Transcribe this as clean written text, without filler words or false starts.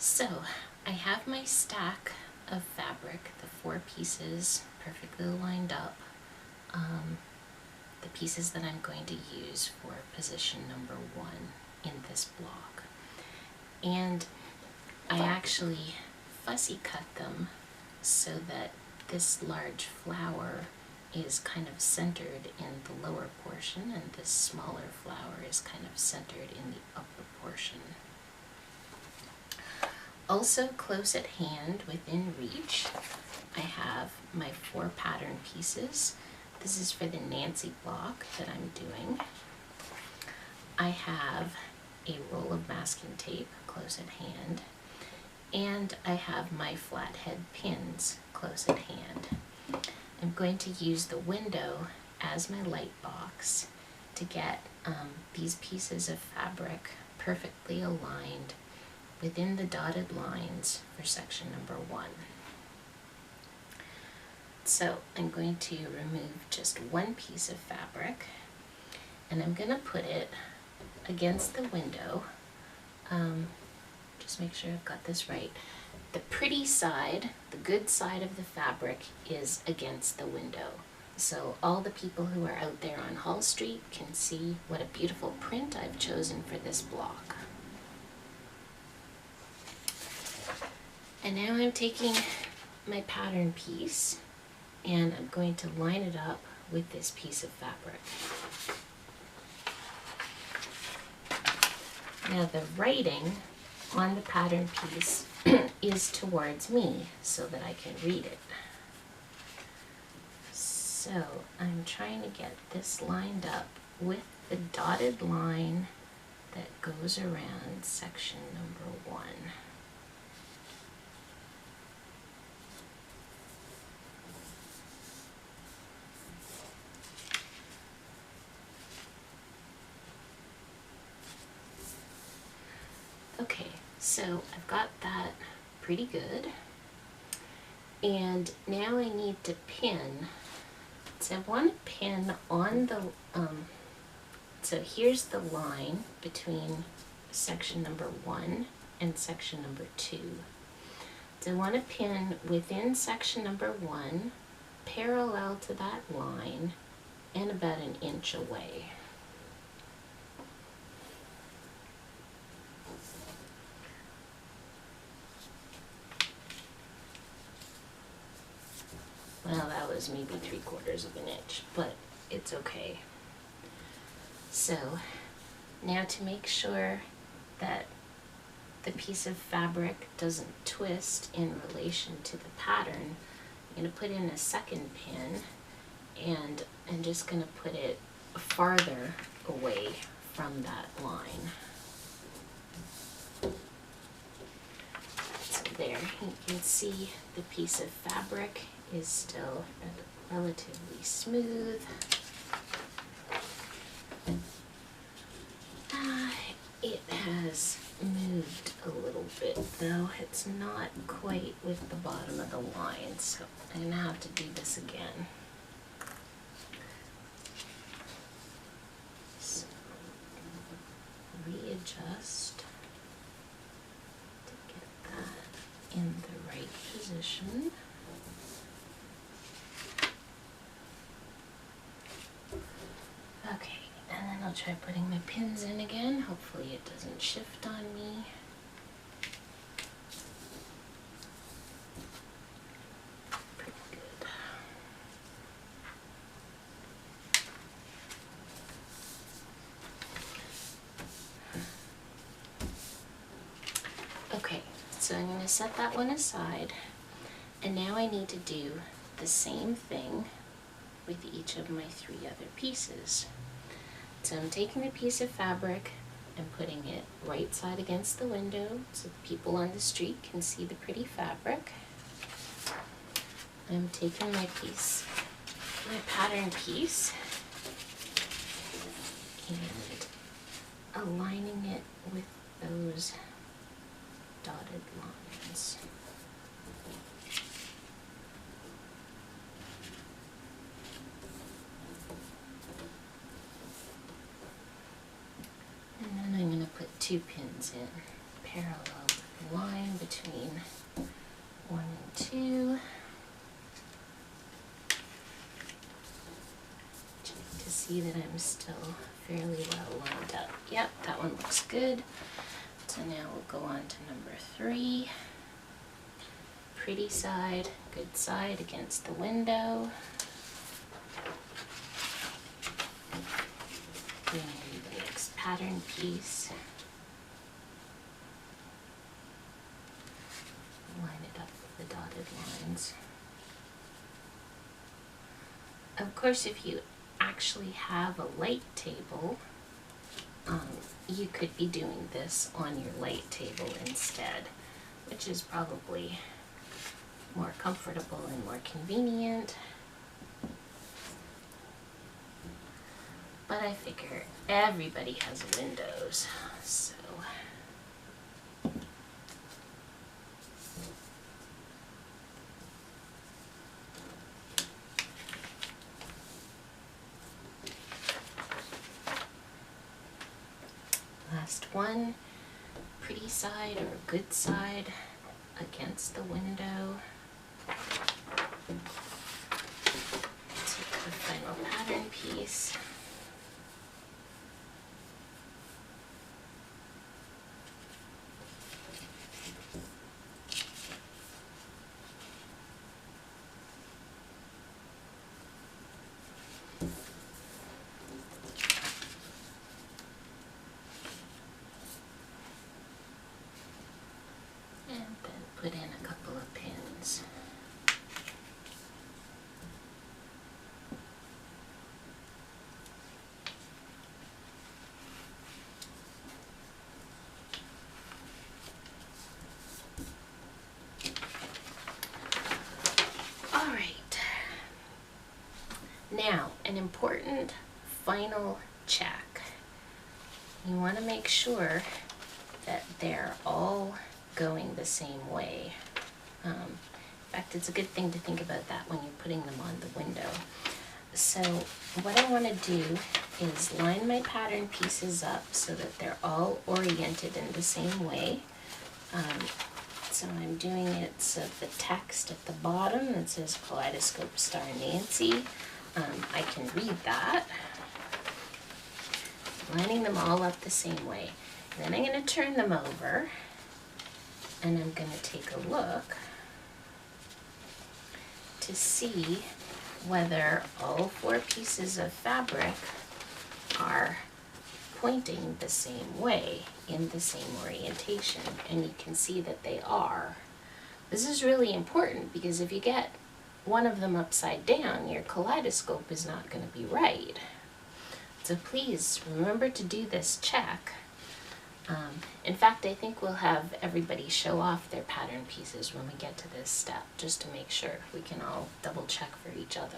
So I have my stack of fabric, the 4 pieces perfectly lined up, the pieces that I'm going to use for position number 1 in this block. And I actually fussy cut them so that this large flower is kind of centered in the lower portion and this smaller flower is kind of centered in the upper portion. Also close at hand, within reach, I have my 4 pattern pieces. This is for the Nancy block that I'm doing. I have a roll of masking tape close at hand, and I have my flathead pins close at hand. I'm going to use the window as my light box to get these pieces of fabric perfectly aligned within the dotted lines for section number 1. So I'm going to remove just 1 piece of fabric and I'm going to put it against the window. Just make sure I've got this right. The pretty side, the good side of the fabric is against the window. So all the people who are out there on Hall Street can see what a beautiful print I've chosen for this block. And now I'm taking my pattern piece and I'm going to line it up with this piece of fabric. Now the writing on the pattern piece is towards me so that I can read it. So I'm trying to get this lined up with the dotted line that goes around section number 1. Okay, so I've got that pretty good, and now I need to pin. So I want to pin on the, so here's the line between section number 1 and section number 2. So I want to pin within section number 1, parallel to that line, and about 1 inch away. Well, that was maybe 3/4 of an inch, but it's okay. So now to make sure that the piece of fabric doesn't twist in relation to the pattern, I'm going to put in a second pin, and I'm just going to put it farther away from that line. So there, you can see the piece of fabric is still relatively smooth. It has moved a little bit though. It's not quite with the bottom of the line, so I'm going to have to do this again. So, readjust to get that in the right position. Okay, and then I'll try putting my pins in again. Hopefully it doesn't shift on me. Pretty good. Okay, so I'm going to set that one aside, and now I need to do the same thing with each of my 3 other pieces. So I'm taking a piece of fabric and putting it right side against the window so the people on the street can see the pretty fabric. I'm taking my piece, my pattern piece, and aligning it with those dotted lines. And then I'm going to put 2 pins in parallel with a line between 1 and 2. Check to see that I'm still fairly well lined up. Yep, that one looks good. So now we'll go on to number 3. Pretty side, good side against the window. And the next pattern piece. Line it up with the dotted lines. Of course, if you actually have a light table, you could be doing this on your light table instead, which is probably more comfortable and more convenient. But I figure everybody has windows, so. Last one, pretty side or good side against the window. Take the final pattern piece. And then put in a couple of pins. All right. Now, an important final check. You want to make sure that they're all going the same way. In fact, it's a good thing to think about that when you're putting them on the window. So what I want to do is line my pattern pieces up so that they're all oriented in the same way. So I'm doing it so the text at the bottom that says Kaleidoscope Star Nancy, I can read that. Lining them all up the same way. And then I'm going to turn them over and I'm going to take a look to see whether all 4 pieces of fabric are pointing the same way in the same orientation, and you can see that they are. This is really important because if you get one of them upside down, your kaleidoscope is not going to be right. So please remember to do this check. In fact, I think we'll have everybody show off their pattern pieces when we get to this step, just to make sure we can all double check for each other.